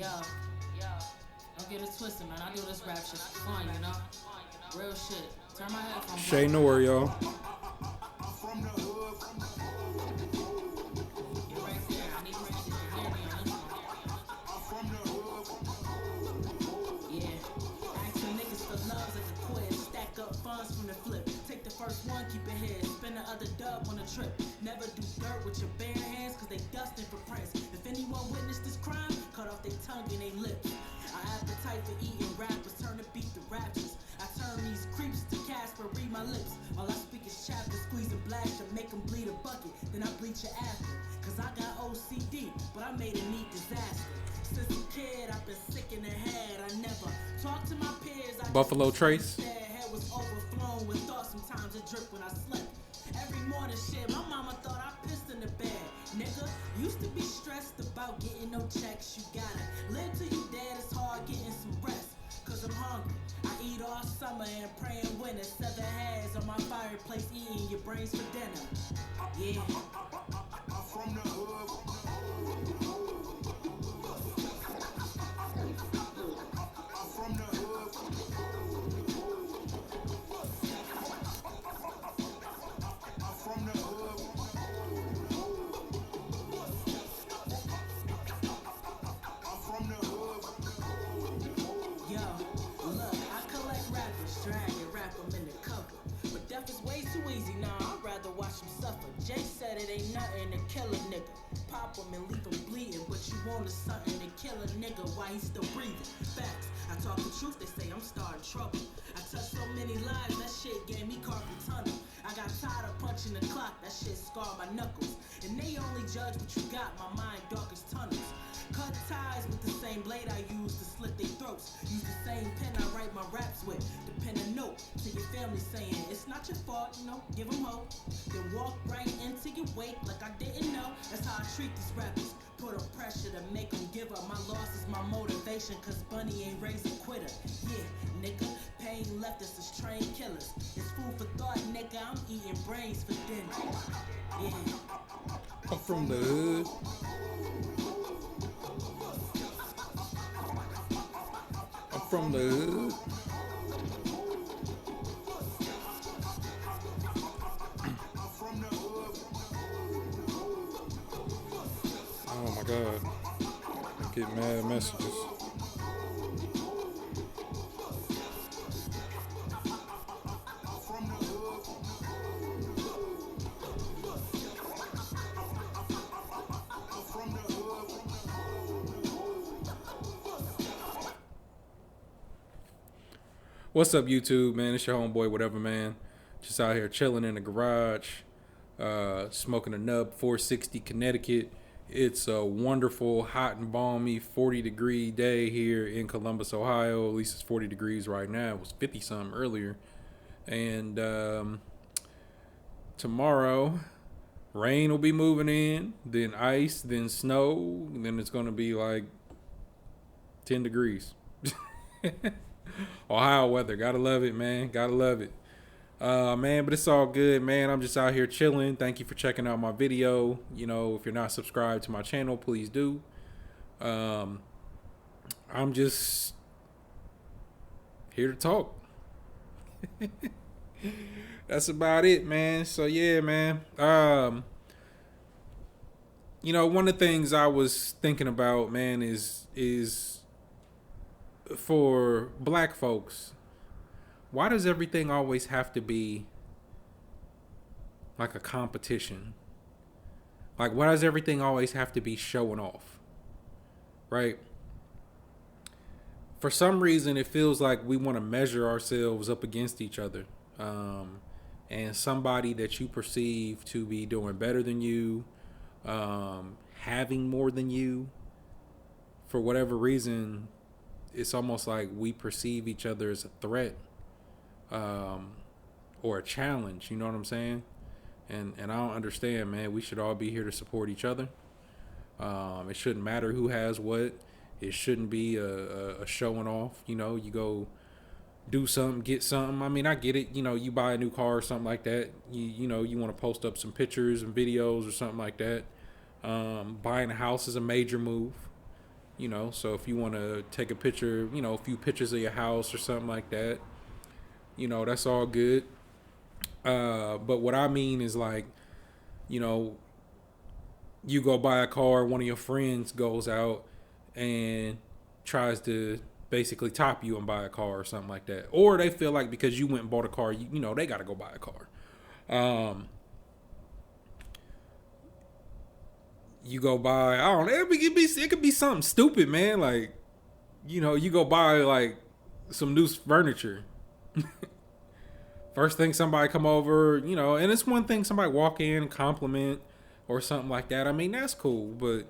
Don't get it twisted, man. I do this rap shit for fun, you know? Real shit. Turn my headphones Shay up. Noor, y'all. Get right there. I need Christians to hear me on this one. Yeah. Asking niggas for loves like a quiz. Stack up funds from the flip. Take the first one, keep it here. Spend the other dub on a trip. Never do dirt with your bare hands, cause they dusting for prints. If anyone witnessed this crime, cut off their tongue and they lips. Our appetite for eating rappers turn to beat the raptors. I turn these creeps to Casper, read my lips. All I speak is chapter, squeeze and blast to make them bleed a bucket. Then I bleach it after. Cause I got OCD, but I made a neat disaster. Since a kid, I've been sick in the head. I never talked to my peers. Buffalo Trace. Their head was overflowing with thoughts. Sometimes it dripped when I slept. Every morning, shit, my mama thought I pissed in the bed. Nigga, used to be stressed about getting no checks. You gotta live till you dead. It's hard getting some rest. Cause I'm hungry. I eat all summer and pray in winter. 7 heads on my fireplace, eating your brains for dinner. Yeah. I'm from the hood. I'm from the hood. I'm from the hood. I'm from the hood. Yo, look, I collect rappers, drag and rap them in the cover. But death is way too easy, nah, I'd rather watch them suffer. Jay said it ain't nothing to kill a nigga. Pop him and leave him bleeding, but you want something to kill a nigga while he's still breathing. Facts, I talk the truth, they say I'm starting trouble. I touched so many lives, that shit gave me carpal tunnel. I got tired of punching the clock, that shit scarred my knuckles. And they only judge what you got, my mind dark as tunnels. Cut ties with the same blade I use to slit their throats. Use the same pen I write my raps with. The pen a note to your family saying it's not your fault, you know, give them hope. Then walk right into your wake like I didn't know. That's how I treat these rappers. Put on pressure to make them give up. My loss is my motivation, cause Bunny ain't raised a quitter. Yeah, nigga, pain left us as trained killers. It's food for thought, nigga, I'm eating brains for dinner. Yeah. I'm from the hood. I'm from the hood. Oh my God. I get mad messages. What's up, YouTube, man? It's your homeboy, whatever, man. Just out here chilling in the garage, smoking a nub 460 Connecticut. It's a wonderful, hot and balmy 40-degree day here in Columbus, Ohio. At least it's 40 degrees right now. It was 50-something earlier. And tomorrow, rain will be moving in, then ice, then snow, and then it's going to be like 10 degrees. Ohio weather. Gotta love it, man. Gotta love it. Man, but it's all good, man. I'm just out here chilling. Thank you for checking out my video. You know, if you're not subscribed to my channel, please do. I'm just here to talk. That's about it, man. So yeah, man. You know, one of the things I was thinking about, man, is for black folks, why does everything always have to be like a competition? Like, why does everything always have to be showing off? Right? For some reason, it feels like we want to measure ourselves up against each other. And somebody that you perceive to be doing better than you, having more than you, for whatever reason, it's almost like we perceive each other as a threat, or a challenge. You know what I'm saying? And I don't understand, man. We should all be here to support each other. It shouldn't matter who has what. It shouldn't be a showing off. You know, you go do something, get something. I mean, I get it. You know, you buy a new car or something like that. You know, you want to post up some pictures and videos or something like that. Buying a house is a major move. So if you want to take a picture, a few pictures of your house or something like that, that's all good. But what I mean is like, you know, you go buy a car, one of your friends goes out and tries to basically top you and buy a car or something like that. Or they feel like because you went and bought a car, they got to go buy a car. You go buy, I don't know, it could be something stupid, man. Like, you go buy like some new furniture. First thing somebody come over, and it's one thing somebody walk in, compliment or something like that. I mean, that's cool, but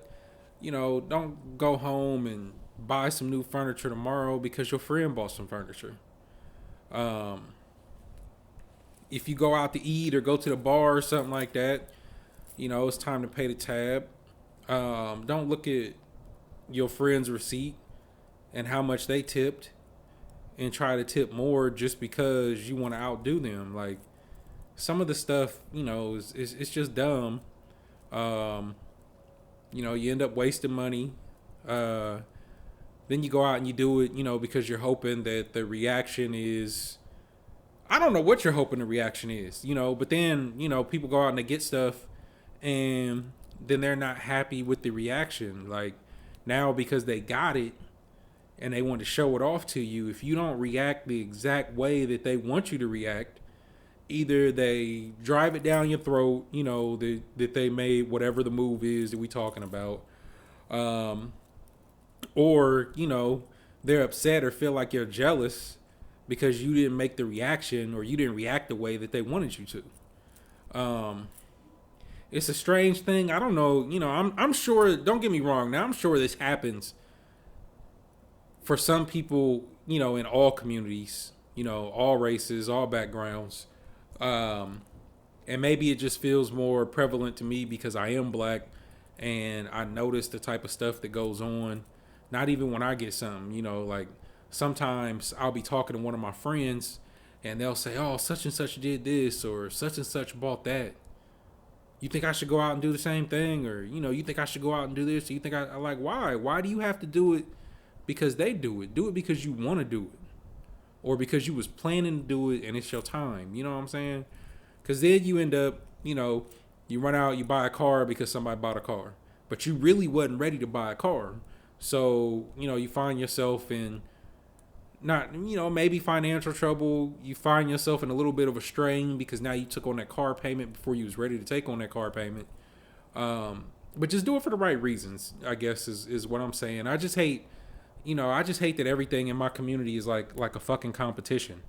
don't go home and buy some new furniture tomorrow because your friend bought some furniture. If you go out to eat or go to the bar or something like that, it's time to pay the tab. Don't look at your friend's receipt and how much they tipped and try to tip more just because you want to outdo them. Like, some of the stuff, it's just dumb. You end up wasting money. Then you go out and you do it, because you're hoping that the reaction is, I don't know what you're hoping the reaction is, but then, people go out and they get stuff and then they're not happy with the reaction. Like, now because they got it and they want to show it off to you, if you don't react the exact way that they want you to react, either they drive it down your throat, that they made whatever the move is that we talking about, or, they're upset or feel like you're jealous because you didn't make the reaction or you didn't react the way that they wanted you to. It's a strange thing. I don't know. I'm sure, don't get me wrong. Now, I'm sure this happens for some people, in all communities, all races, all backgrounds. And maybe it just feels more prevalent to me because I am black and I notice the type of stuff that goes on. Not even when I get something, like sometimes I'll be talking to one of my friends and they'll say, oh, such and such did this or such and such bought that. You think I should go out and do the same thing? Or, you think I should go out and do this? Or you think I like, why? Why do you have to do it because they do it? Do it because you want to do it. Or because you was planning to do it and it's your time. You know what I'm saying? Because then you end up, you run out, you buy a car because somebody bought a car. But you really wasn't ready to buy a car. So, you find yourself in not, maybe financial trouble. You find yourself in a little bit of a strain because now you took on that car payment before you was ready to take on that car payment. But just do it for the right reasons, I guess, is what I'm saying. I just hate that everything in my community is like a fucking competition.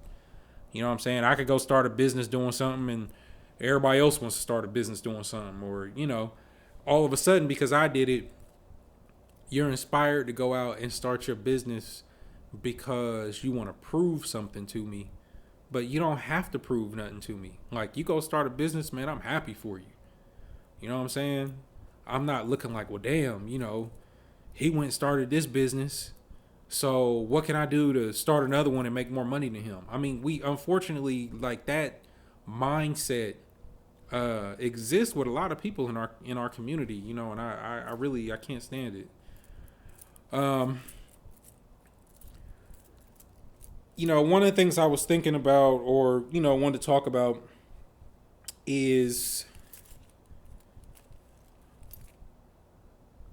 You know what I'm saying? I could go start a business doing something and everybody else wants to start a business doing something. Or, all of a sudden, because I did it, you're inspired to go out and start your business because you want to prove something to me. But you don't have to prove nothing to me. Like, you go start a business, man, I'm happy for you. You know what I'm saying? I'm not looking like, well, damn, he went and started this business. So what can I do to start another one and make more money than him? I mean, we unfortunately, like, that mindset exists with a lot of people in our community, and I really can't stand it. One of the things I was thinking about or, wanted to talk about is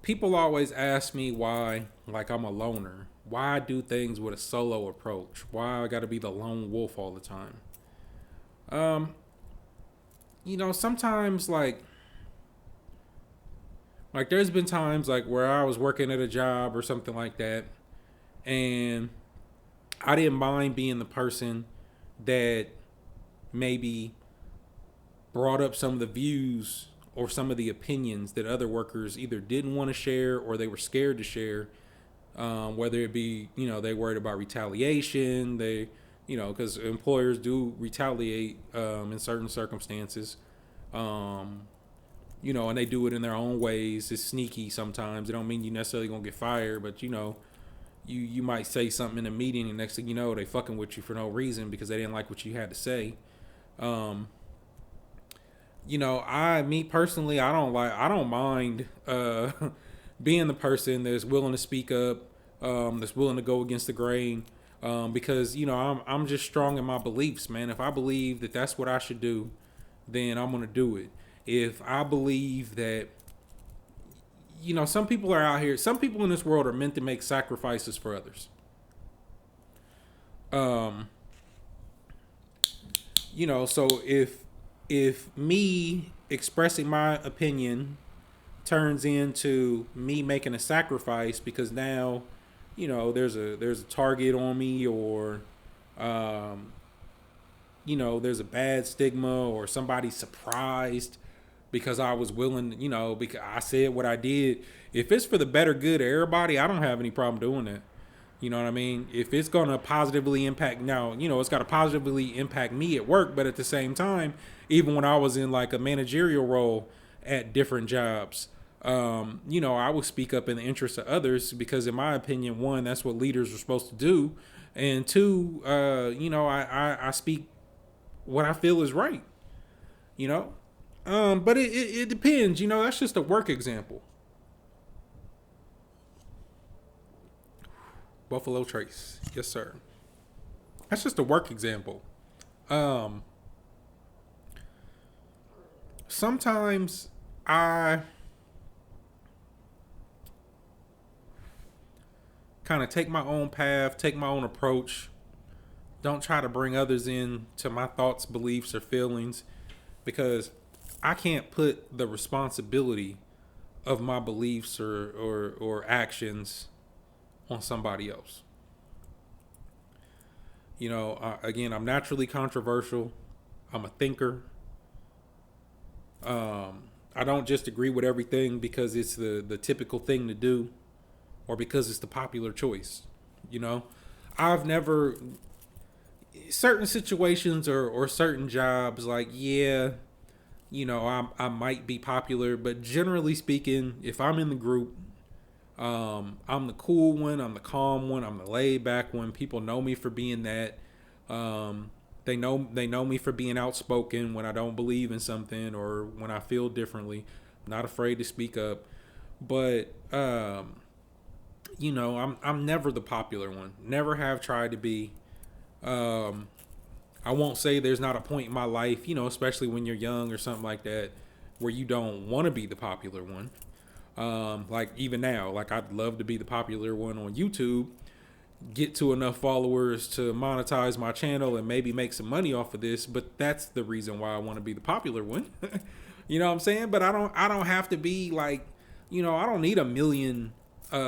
people always ask me why, like, I'm a loner. Why I do things with a solo approach? Why I got to be the lone wolf all the time? Sometimes like there's been times like where I was working at a job or something like that, and I didn't mind being the person that maybe brought up some of the views or some of the opinions that other workers either didn't want to share or they were scared to share. Whether it be, they worried about retaliation, because employers do retaliate in certain circumstances, and they do it in their own ways. It's sneaky sometimes. It don't mean you necessarily gonna get fired, but you might say something in a meeting, and next thing you know, they fucking with you for no reason because they didn't like what you had to say. Me personally, I don't mind being the person that's willing to speak up, that's willing to go against the grain, because I'm just strong in my beliefs, man. If I believe that that's what I should do, then I'm gonna do it. If I believe that, some people are out here, some people in this world are meant to make sacrifices for others. So if me expressing my opinion turns into me making a sacrifice because now, there's a target on me, or there's a bad stigma, or somebody's surprised because I was willing, because I said what I did. If it's for the better good of everybody, I don't have any problem doing that. You know what I mean? If it's going to positively impact, now, it's got to positively impact me at work, but at the same time, even when I was in like a managerial role at different jobs, I would speak up in the interest of others because, in my opinion, one, that's what leaders are supposed to do. And two, I speak what I feel is right, but it depends, that's just a work example. Buffalo Trace. Yes, sir. That's just a work example. Sometimes I kind of take my own path, take my own approach. Don't try to bring others in to my thoughts, beliefs, or feelings, because I can't put the responsibility of my beliefs or actions on somebody else. Again, I'm naturally controversial. I'm a thinker. I don't just agree with everything because it's the typical thing to do, or because it's the popular choice. I've never, certain situations or certain jobs, like, yeah, I might be popular, but generally speaking, if I'm in the group, I'm the cool one, I'm the calm one, I'm the laid back one. People know me for being that. They know me for being outspoken when I don't believe in something or when I feel differently. I'm not afraid to speak up. But I'm never the popular one. Never have tried to be. I won't say there's not a point in my life, especially when you're young or something like that, where you don't want to be the popular one. Like even now, like I'd love to be the popular one on YouTube, get to enough followers to monetize my channel and maybe make some money off of this. But that's the reason why I want to be the popular one. You know what I'm saying? But I don't have to be like, I don't need 1 million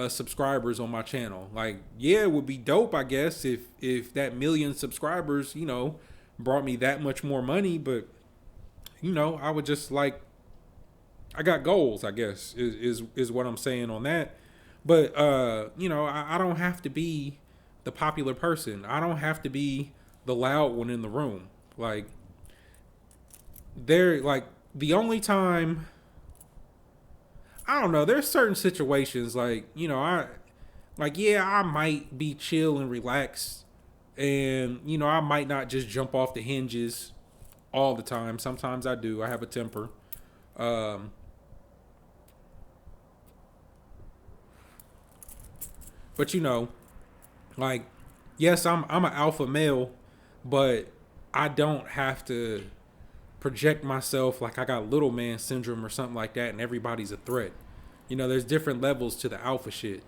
subscribers on my channel. Like, yeah, it would be dope, I guess, if that 1 million subscribers, brought me that much more money. But, I would just like, I got goals, I guess, is what I'm saying on that. But, I don't have to be the popular person. I don't have to be the loud one in the room. Like, the only time, I don't know, there's certain situations like, I might be chill and relaxed, and, I might not just jump off the hinges all the time. Sometimes I do. I have a temper. But yes, I'm an alpha male, but I don't have to project myself like I got little man syndrome or something like that and everybody's a threat. There's different levels to the alpha shit.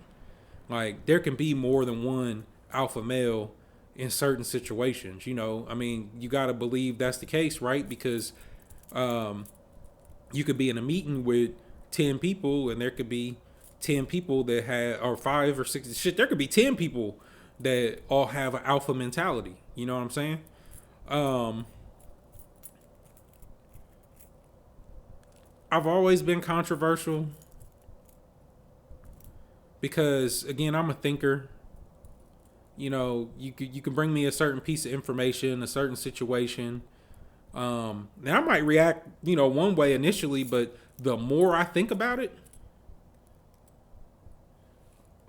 Like, there can be more than one alpha male in certain situations. You got to believe that's the case, right? Because you could be in a meeting with 10 people and there could be 10 people that have, or 5 or 6, shit, there could be 10 people that all have an alpha mentality. You know what I'm saying? I've always been controversial because, again, I'm a thinker. You can bring me a certain piece of information, a certain situation. And I might react, one way initially, but the more I think about it,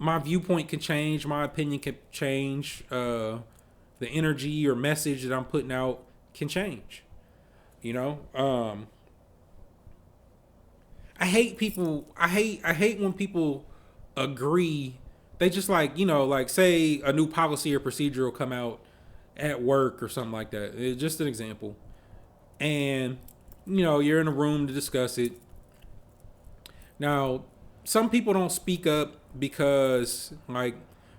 my viewpoint can change, my opinion can change, the energy or message that I'm putting out can change. I hate people. I hate when people agree. They just like, like say a new policy or procedure will come out at work or something like that. It's just an example. And, you're in a room to discuss it. Now, some people don't speak up because like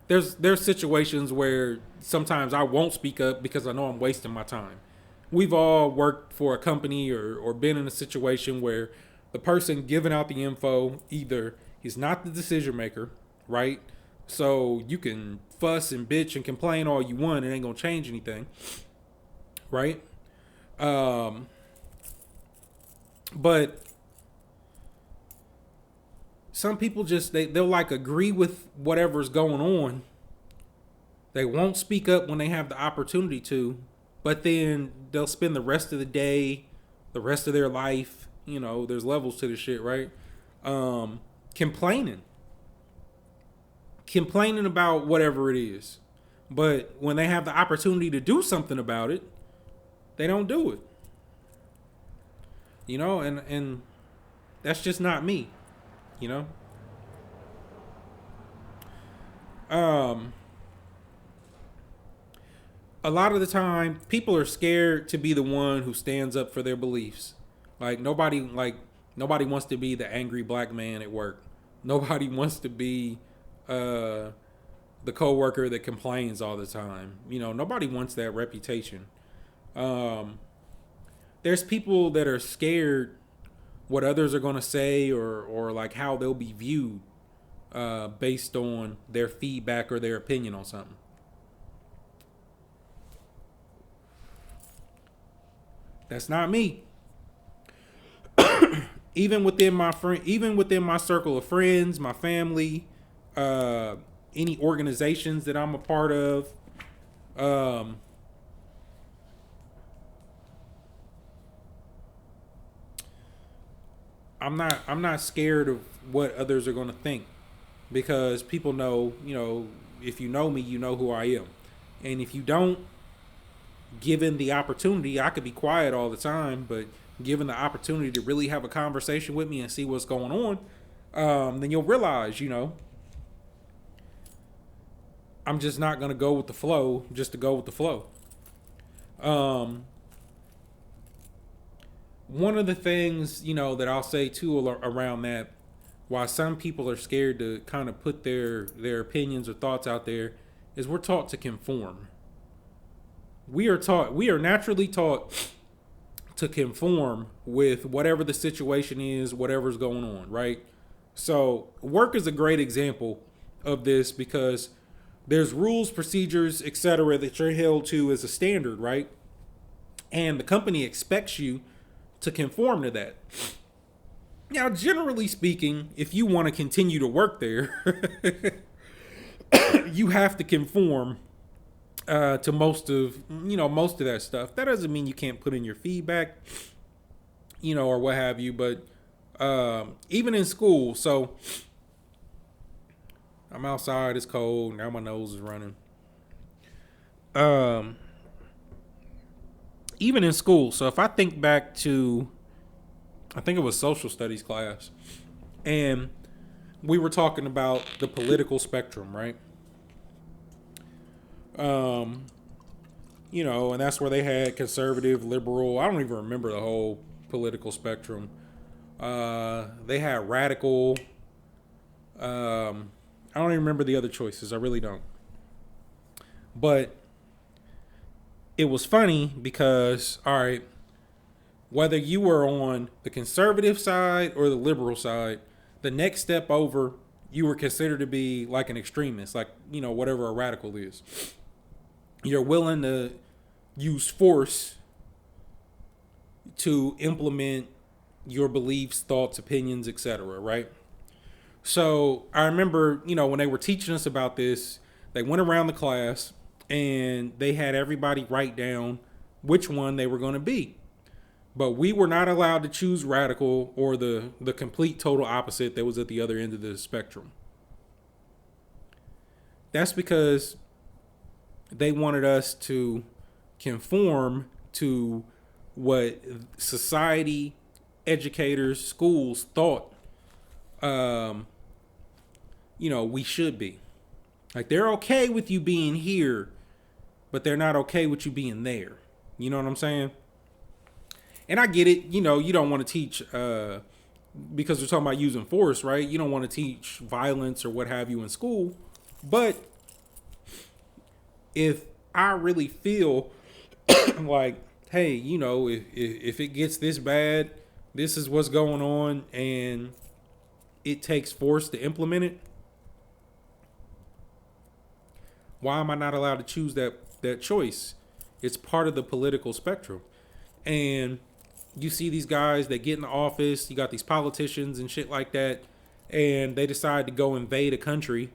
there's situations where sometimes I won't speak up because I know I'm wasting my time. We've all worked for a company or been in a situation where the person giving out the info either is not the decision maker, right? So you can fuss and bitch and complain all you want, it ain't gonna change anything, right? But some people just they'll like agree with whatever's going on. They won't speak up when they have the opportunity to, but then they'll spend the rest of the day, the rest of their life, there's levels to this shit, right? Complaining about whatever it is. But when they have the opportunity to do something about it, they don't do it. And that's just not me. A lot of the time people are scared to be the one who stands up for their beliefs. Nobody wants to be the angry black man at work. Nobody wants to be the coworker that complains all the time. Nobody wants that reputation. There's people that are scared what others are going to say or like how they'll be viewed based on their feedback or their opinion on something. That's not me. Even within my circle of friends, my family, any organizations that I'm a part of, I'm not scared of what others are going to think, because people know, if you know me, you know who I am. And if you don't, given the opportunity, I could be quiet all the time, but given the opportunity to really have a conversation with me and see what's going on, then you'll realize, I'm just not going to go with the flow just to go with the flow. One of the things, that I'll say too around that, why some people are scared to kind of put their opinions or thoughts out there, is we're taught to conform. We are naturally taught to conform with whatever the situation is, whatever's going on, right? So work is a great example of this, because there's rules, procedures, etc. that you're held to as a standard, right? And the company expects you to conform to that. Now, generally speaking, if you want to continue to work there, you have to conform to most of that stuff. That doesn't mean you can't put in your feedback, or what have you. But even in school, so I'm outside, it's cold, now my nose is running. Even in school, so if I think back to, I think it was social studies class, and we were talking about the political spectrum, right? And that's where they had conservative, liberal. I don't even remember the whole political spectrum. They had radical. I don't even remember the other choices. I really don't. But it was funny because, all right, whether you were on the conservative side or the liberal side, the next step over, you were considered to be like an extremist, like, whatever a radical is. You're willing to use force to implement your beliefs, thoughts, opinions, etc., right? So I remember, when they were teaching us about this, they went around the class and they had everybody write down which one they were going to be. But we were not allowed to choose radical or the complete total opposite that was at the other end of the spectrum. That's because they wanted us to conform to what society, educators, schools thought we should be. Like, they're okay with you being here, but they're not okay with you being there. You know what I'm saying? And I get it. You don't want to teach, because we're talking about using force, right? You don't want to teach violence or what have you in school. But if I really feel like, hey, if it gets this bad, this is what's going on, and it takes force to implement it, why am I not allowed to choose that choice? It's part of the political spectrum. And you see these guys that get in the office, you got these politicians and shit like that, and they decide to go invade a country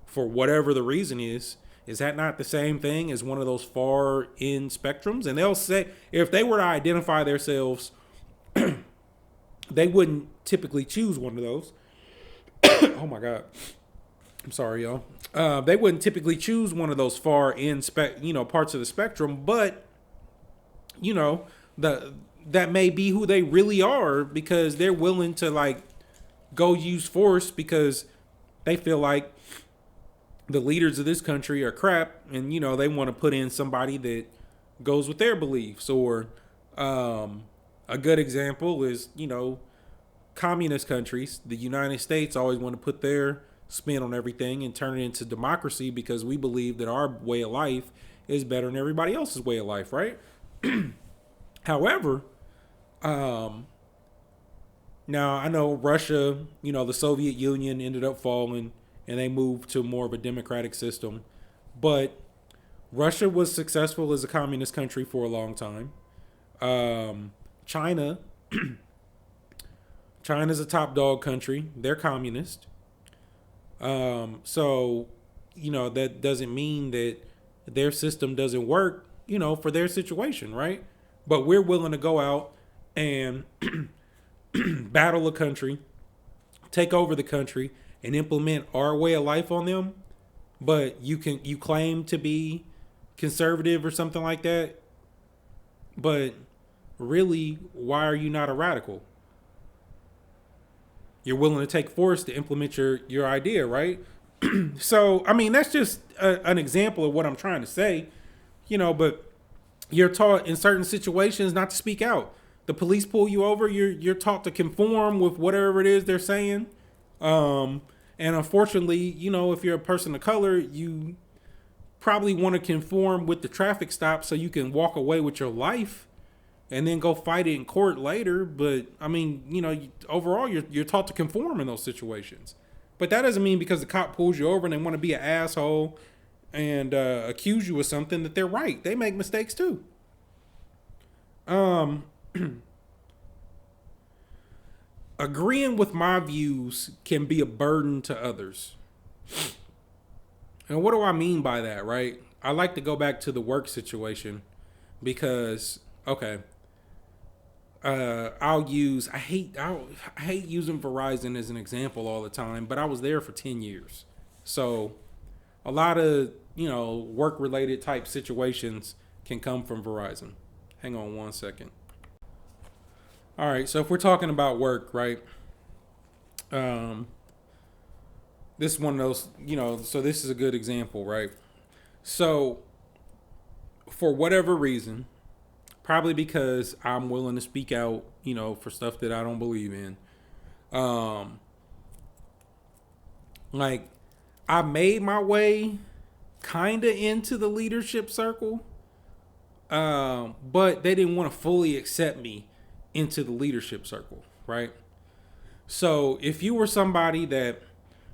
for whatever the reason is. Is that not the same thing as one of those far end spectrums? And they'll say, if they were to identify themselves, they wouldn't typically choose one of those. Oh my God. I'm sorry, y'all. They wouldn't typically choose one of those far end parts of the spectrum, but that may be who they really are, because they're willing to like go use force because they feel like the leaders of this country are crap, and they want to put in somebody that goes with their beliefs. Or a good example is communist countries. The United States always want to put their spin on everything and turn it into democracy because we believe that our way of life is better than everybody else's way of life, right? However, now I know Russia, the Soviet Union ended up falling and they moved to more of a democratic system, but Russia was successful as a communist country for a long time. China's a top dog country. They're communist. So, that doesn't mean that their system doesn't work, for their situation, right? But we're willing to go out and battle a country, take over the country, and implement our way of life on them. But you claim to be conservative or something like that. But really, why are you not a radical? You're willing to take force to implement your idea, right? So, I mean, that's just an example of what I'm trying to say, but you're taught in certain situations not to speak out. The police pull you over, you're taught to conform with whatever it is they're saying. And unfortunately, if you're a person of color, you probably want to conform with the traffic stop so you can walk away with your life and then go fight it in court later. But I mean, overall, you're taught to conform in those situations. But that doesn't mean because the cop pulls you over and they want to be an asshole and accuse you of something that they're right. They make mistakes too. Agreeing with my views can be a burden to others. And what do I mean by that, right? I like to go back to the work situation because, okay, I hate using Verizon as an example all the time, but I was there for 10 years. So a lot of, work related type situations can come from Verizon. Hang on one second. All right. So if we're talking about work, right? This is one of those, so this is a good example, right? So for whatever reason, probably because I'm willing to speak out, for stuff that I don't believe in. Like, I made my way kind of into the leadership circle, but they didn't want to fully accept me into the leadership circle, right? So if you were somebody that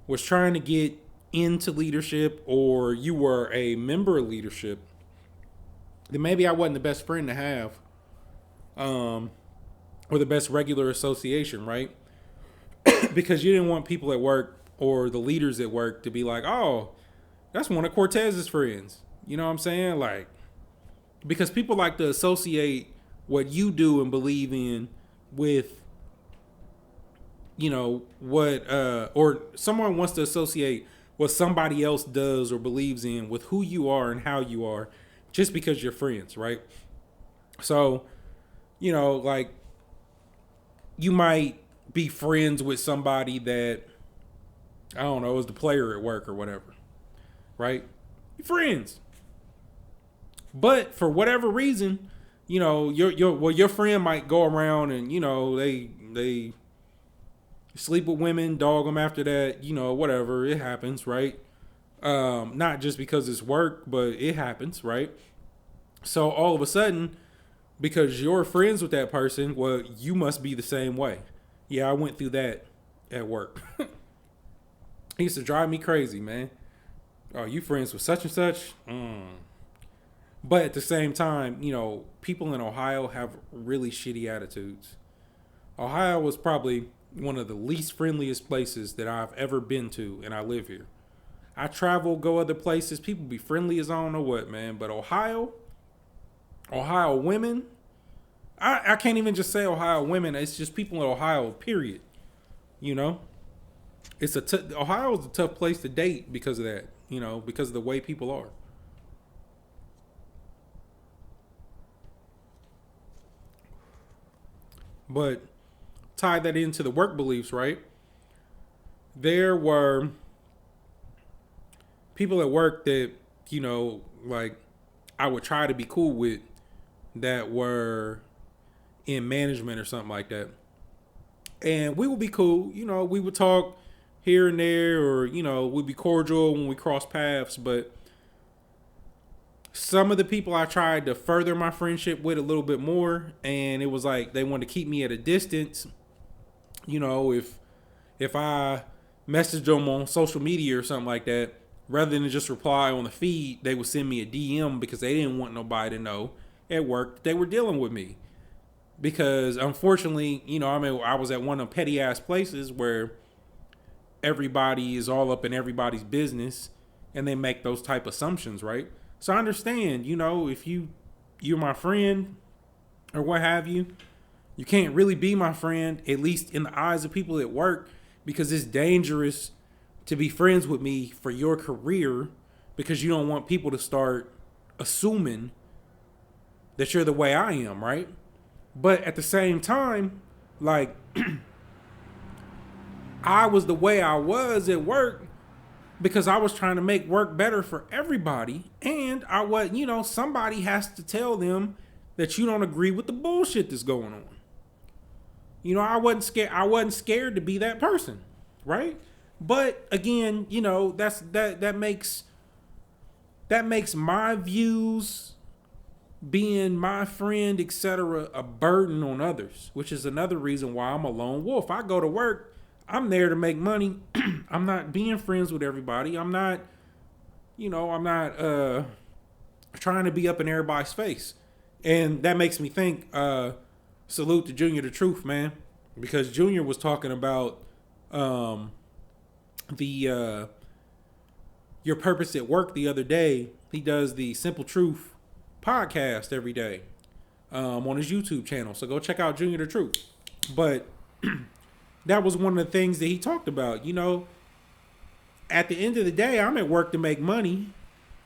was trying to get into leadership, or you were a member of leadership, then maybe I wasn't the best friend to have, or the best regular association, right? Because you didn't want people at work or the leaders at work to be like, oh, that's one of Cortez's friends. You know what I'm saying? Like, because people like to associate what you do and believe in with, or someone wants to associate what somebody else does or believes in with who you are and how you are, just because you're friends, right? So, like, you might be friends with somebody that I don't know, is the player at work or whatever, right? You're friends. But for whatever reason, your friend might go around and they sleep with women, dog them after that, whatever, it happens, right? Not just because it's work, but it happens, right? So all of a sudden, because you're friends with that person, well, you must be the same way. Yeah, I went through that at work. It used to drive me crazy, man. Oh, you friends with such and such? But at the same time, people in Ohio have really shitty attitudes. Ohio was probably one of the least friendliest places that I've ever been to, and I live here. I travel, go other places. People be friendly as I don't know what, man. But Ohio women, I can't even just say Ohio women. It's just people in Ohio, period. It's Ohio is a tough place to date because of that. Because of the way people are. But tie that into the work beliefs, right? There were people at work that, like I would try to be cool with that were in management or something like that. And we would be cool. We would talk here and there or, we'd be cordial when we cross paths. But some of the people I tried to further my friendship with a little bit more, and it was like they wanted to keep me at a distance. If I messaged them on social media or something like that, rather than just reply on the feed, they would send me a DM because they didn't want nobody to know at work that they were dealing with me. Because unfortunately, I was at one of them petty ass places where everybody is all up in everybody's business and they make those type assumptions, right? So I understand, if you're my friend or what have you, you can't really be my friend, at least in the eyes of people at work, because it's dangerous to be friends with me for your career because you don't want people to start assuming that you're the way I am, right? But at the same time, like, I was the way I was at work because I was trying to make work better for everybody. And somebody has to tell them that you don't agree with the bullshit that's going on. I wasn't scared to be that person, right? But again, that makes my views, being my friend, etc., a burden on others, which is another reason why I'm a lone wolf. I go to work, I'm there to make money. I'm not being friends with everybody. I'm not trying to be up in everybody's face. And that makes me think, salute to Junior the Truth, man. Because Junior was talking about your purpose at work the other day. He does the Simple Truth podcast every day on his YouTube channel. So go check out Junior the Truth. But that was one of the things that he talked about. At the end of the day, I'm at work to make money.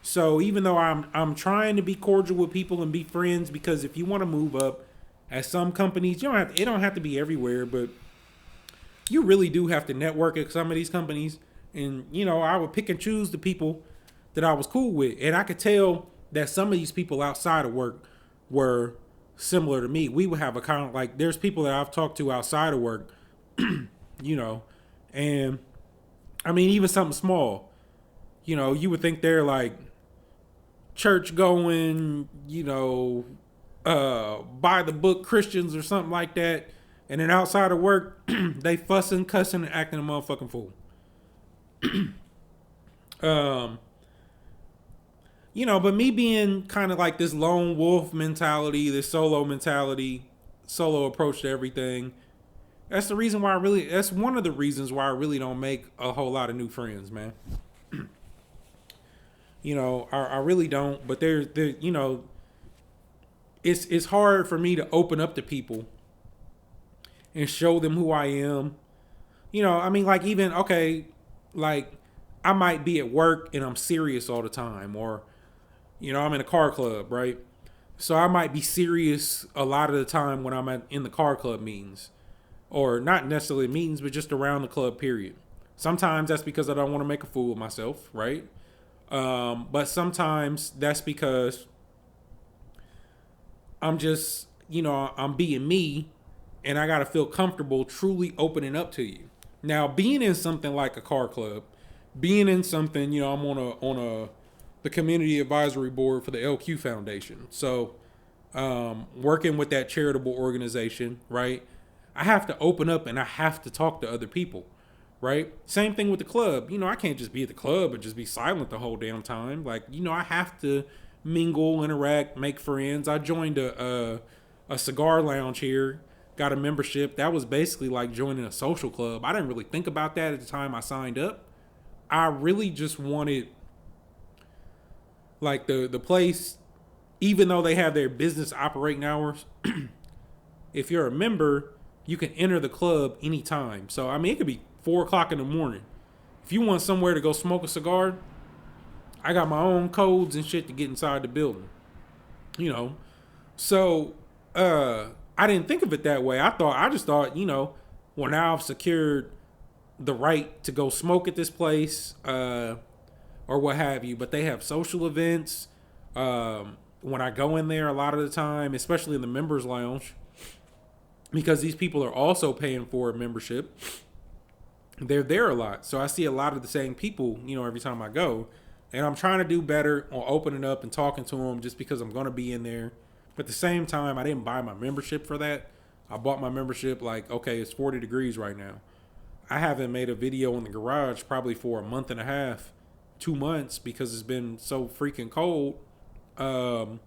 So even though I'm trying to be cordial with people and be friends, because if you want to move up at some companies, it don't have to be everywhere, but you really do have to network at some of these companies. And I would pick and choose the people that I was cool with, and I could tell that some of these people outside of work were similar to me. We would have a kind of like, there's people that I've talked to outside of work, and I mean, even something small, you would think they're like church going, by the book Christians or something like that. And then outside of work, they fussing, cussing, and acting a motherfucking fool. But me being kind of like this lone wolf mentality, this solo mentality, solo approach to everything, that's one of the reasons why I really don't make a whole lot of new friends, man. I really don't, but it's hard for me to open up to people and show them who I am. I mean, like, even, okay, like, I might be at work and I'm serious all the time, or, I'm in a car club, right? So I might be serious a lot of the time when I'm in the car club meetings, or not necessarily meetings, but just around the club, period. Sometimes that's because I don't want to make a fool of myself, right? But sometimes that's because I'm just, I'm being me, and I got to feel comfortable truly opening up to you. Now, being in something like a car club, being in something, I'm on the community advisory board for the LQ Foundation. So, working with that charitable organization, right? I have to open up and I have to talk to other people, right? Same thing with the club. I can't just be at the club and just be silent the whole damn time. Like, I have to mingle, interact, make friends. I joined a cigar lounge here, got a membership. That was basically like joining a social club. I didn't really think about that at the time I signed up. I really just wanted, like, the place, even though they have their business operating hours, if you're a member, you can enter the club anytime. So, I mean, it could be 4 o'clock in the morning. If you want somewhere to go smoke a cigar, I got my own codes and shit to get inside the building. So, I didn't think of it that way. I just thought, well, now I've secured the right to go smoke at this place, or what have you. But they have social events. When I go in there, a lot of the time, especially in the members lounge, because these people are also paying for a membership, they're there a lot. So I see a lot of the same people, every time I go. And I'm trying to do better on opening up and talking to them just because I'm going to be in there. But at the same time, I didn't buy my membership for that. I bought my membership like, okay, it's 40 degrees right now. I haven't made a video in the garage probably for a month and a half, 2 months, because it's been so freaking cold. So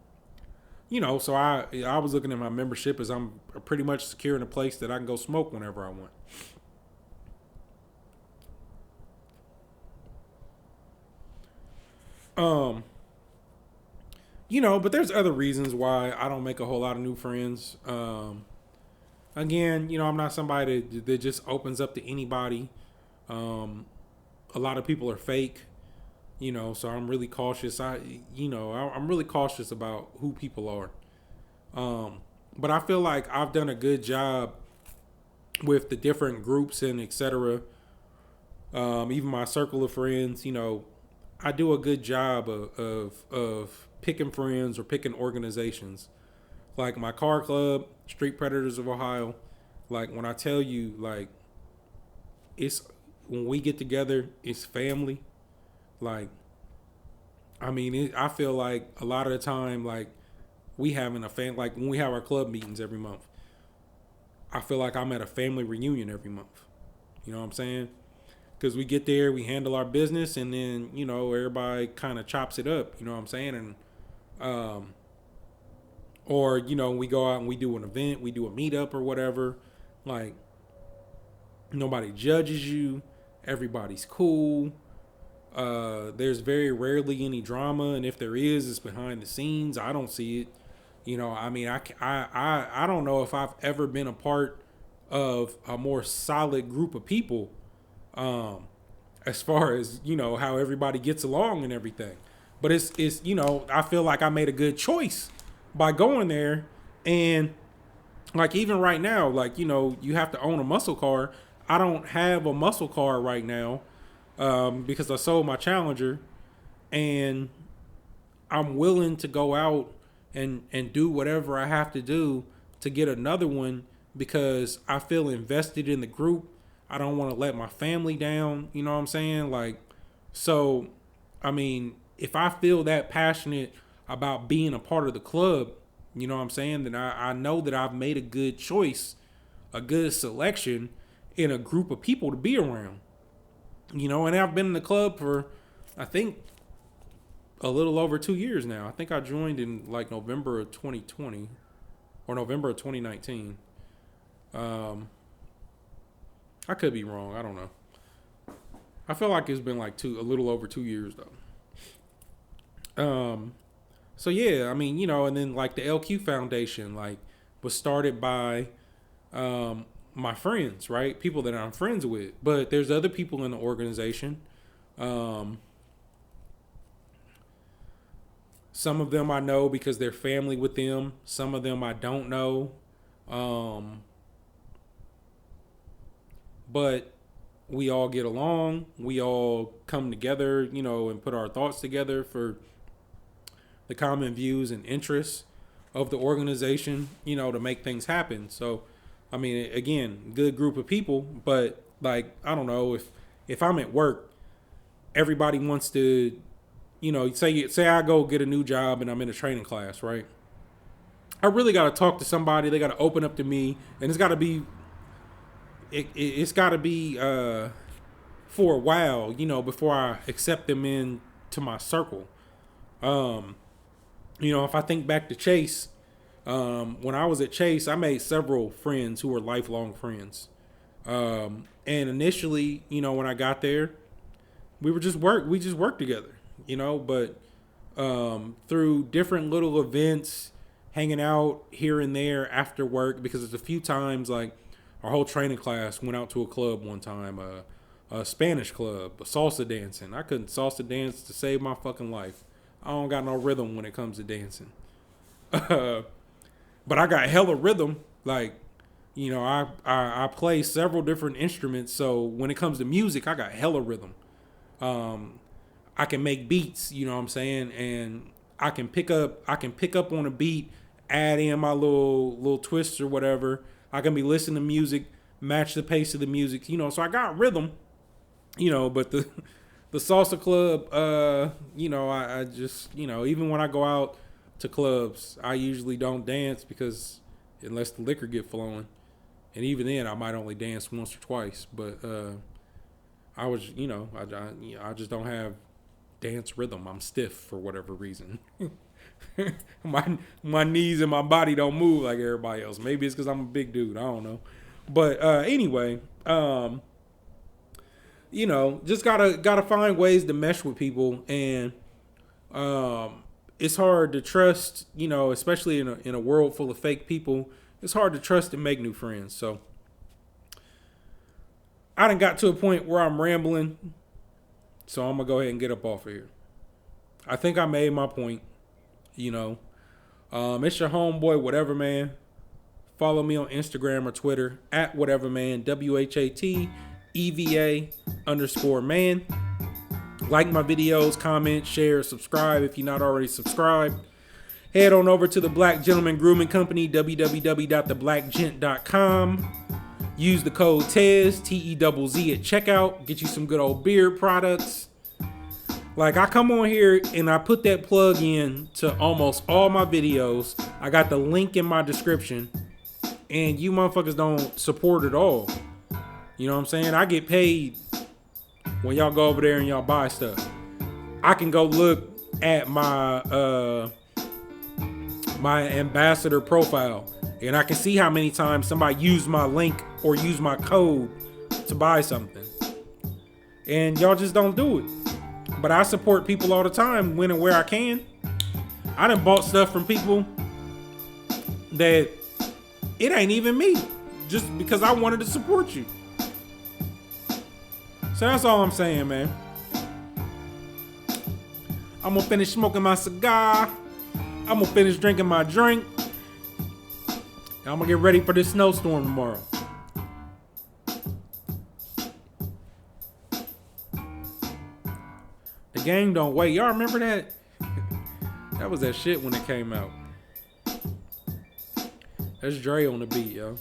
I was looking at my membership as I'm pretty much securing a place that I can go smoke whenever I want. But there's other reasons why I don't make a whole lot of new friends. Again, I'm not somebody that just opens up to anybody. A lot of people are fake, so I'm really cautious. I'm really cautious about who people are. But I feel like I've done a good job with the different groups and etc. Even my circle of friends, I do a good job of picking friends or picking organizations. Like my car club, Street Predators of Ohio. Like, when I tell you, like, it's when we get together, it's family. Like, I mean, I feel like a lot of the time, like, we having like when we have our club meetings every month, I feel like I'm at a family reunion every month. You know what I'm saying? Because we get there, we handle our business, and then, everybody kind of chops it up. You know what I'm saying? And, or, we go out and we do an event, we do a meetup or whatever. Like, nobody judges you. Everybody's cool. There's very rarely any drama. And if there is, it's behind the scenes. I don't see it. I mean, I don't know if I've ever been a part of a more solid group of people, as far as, how everybody gets along and everything. But it's I feel like I made a good choice by going there. And, like, even right now, like, you have to own a muscle car. I don't have a muscle car right now, because I sold my Challenger, and I'm willing to go out and do whatever I have to do to get another one, because I feel invested in the group. I don't want to let my family down. You know what I'm saying? Like, so, I mean, if I feel that passionate about being a part of the club, you know what I'm saying, then I know that I've made a good choice, a good selection in a group of people to be around. And I've been in the club for, I think, a little over 2 years now. I think I joined in like November of 2020 or November of 2019. I could be wrong. I don't know. I feel like it's been like a little over 2 years though. So yeah, I mean, and then like the LQ Foundation, like, was started by my friends, right? People that I'm friends with. But there's other people in the organization. Some of them I know because they're family with them. Some of them I don't know. But we all get along. We all come together, you know, and put our thoughts together for the common views and interests of the organization, you know, to make things happen. So, I mean, again, good group of people, but like, I don't know, if I'm at work, everybody wants to, you know, say I go get a new job and I'm in a training class, right? I really got to talk to somebody. They got to open up to me, and it's got to be for a while, you know, before I accept them into my circle. You know, if I think back to Chase, when I was at Chase, I made several friends who were lifelong friends. And initially, you know, when I got there, we just worked together, you know, but through different little events, hanging out here and there after work, because there's a few times, like, our whole training class went out to a club one time, a Spanish club, a salsa dancing. I couldn't salsa dance to save my fucking life. I don't got no rhythm when it comes to dancing. But I got hella rhythm. Like, you know, I play several different instruments. So when it comes to music, I got hella rhythm. I can make beats, you know what I'm saying? And I can pick up on a beat, add in my little twists or whatever. I can be listening to music, match the pace of the music, you know. So I got rhythm, you know. But the salsa club, you know, I just, you know, even when I go out to clubs, I usually don't dance, because unless the liquor get flowing, and even then I might only dance once or twice. But I was, you know, I just don't have dance rhythm. I'm stiff for whatever reason. my knees and my body don't move like everybody else. Maybe it's because I'm a big dude. I don't know. But anyway, you know, just gotta find ways to mesh with people, and it's hard to trust. You know, especially in a world full of fake people, it's hard to trust and make new friends. So I done got to a point where I'm rambling, so I'm gonna go ahead and get up off of here. I think I made my point. You know, it's your homeboy, Whatever Man. Follow me on Instagram or Twitter at Whatever Man, WHATEVA_man. Like my videos, comment, share, subscribe if you're not already subscribed. Head on over to the Black Gentleman Grooming Company, www.theblackgent.com. Use the code TEZ, TEZZ at checkout. Get you some good old beard products. Like, I come on here and I put that plug in to almost all my videos. I got the link in my description. And you motherfuckers don't support at all. You know what I'm saying? I get paid when y'all go over there and y'all buy stuff. I can go look at my my ambassador profile, and I can see how many times somebody used my link or used my code to buy something. And y'all just don't do it. But I support people all the time when and where I can. I done bought stuff from people that it ain't even me, just because I wanted to support you. So that's all I'm saying, man. I'm gonna finish smoking my cigar. I'm gonna finish drinking my drink. And I'm gonna get ready for this snowstorm tomorrow. The Game Don't Wait. Y'all remember that? That was that shit when it came out. That's Dre on the beat, yo.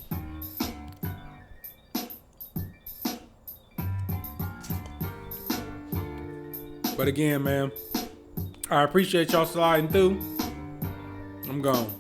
But again, man, I appreciate y'all sliding through. I'm gone.